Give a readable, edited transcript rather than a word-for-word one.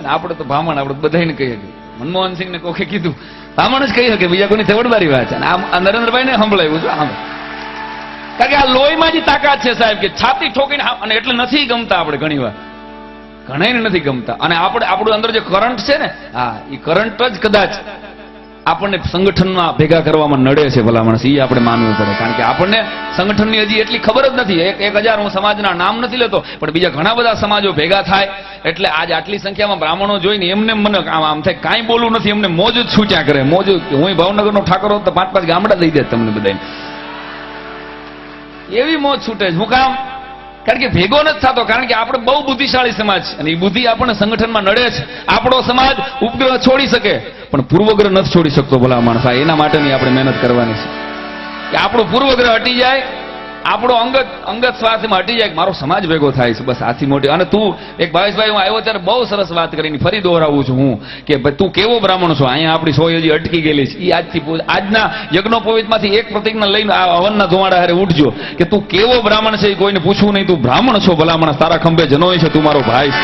આપણે તો બ્રાહ્મણ, આપણે બધાને કહી શકીએ. મનમોહનસિંહ ને કોકે કીધું બ્રાહ્મણ જ કહી શકે, બીજા કોઈની તવડદારી વાત છે. આમ નરેન્દ્રભાઈ ને સંભળાયું છે આમ, કારણ કે આ લોહીમાં જ તાકાત છે સાહેબ, કે છાતી ઠોકીને. અને એટલે નથી ગમતા આપણે ઘણી વાર, ઘણાને નથી ગમતા. અને આપણું અંદર જે કરંટ છે ને, હા, એ કરંટ જ કદાચ આપણને સંગઠનમાં ભેગા કરવામાં નડે છે ભલા માણસ, એ આપણે માનવું પડે. કારણ કે આપણને સંગઠનની હજી એટલી ખબર જ નથી. 1000 હું સમાજના નામ નથી લેતો, પણ બીજા ઘણા બધા સમાજો ભેગા થાય એટલે આજ આટલી સંખ્યામાં બ્રાહ્મણો જોઈને એમને મને આમ થાય કાંઈ બોલવું નથી, એમને મોજ જ છૂટ્યા કરે. મોજ, હું ભાવનગરનો ઠાકોર હોત તો 5 ગામડા દઈ દે તમને બધાને, એવી મોજ છૂટે છે. હું કામ? કારણ કે ભેગો નથી થતો. કારણ કે આપણે બહુ બુદ્ધિશાળી સમાજ છે, અને એ બુદ્ધિ આપણને સંગઠનમાં નડે છે. આપણો સમાજ ઉપગ્રહ છોડી શકે પણ પૂર્વગ્રહ નથી છોડી શકતો ભલા માણસ. એના માટેની આપણે મહેનત કરવાની છે કે આપણો પૂર્વગ્રહ હટી જાય, આપણો અંગત સ્વાર્થમાં હટી જાય, મારો સમાજ ભેગો થાય છે, બસ આથી મોટી. અને તું એક ભાવેશભાઈ, હું આવ્યો ત્યારે બહુ સરસ વાત કરીને ફરી દોહરાવું છું હું, કે ભાઈ તું કેવો બ્રાહ્મણ છો. અહીંયા આપણી સોય હજી અટકી ગયેલી છે. એ આજના યજ્ઞોપવિતમાંથી એક પ્રતિજ્ઞા લઈને આ હવનના ધુમાડા હારે ઉઠજો કે તું કેવો બ્રાહ્મણ છે એ કોઈને પૂછવું નહીં. તું બ્રાહ્મણ છો ભલા માણસ, તારા ખંભે જનોય છે, તું મારો ભાઈ છે.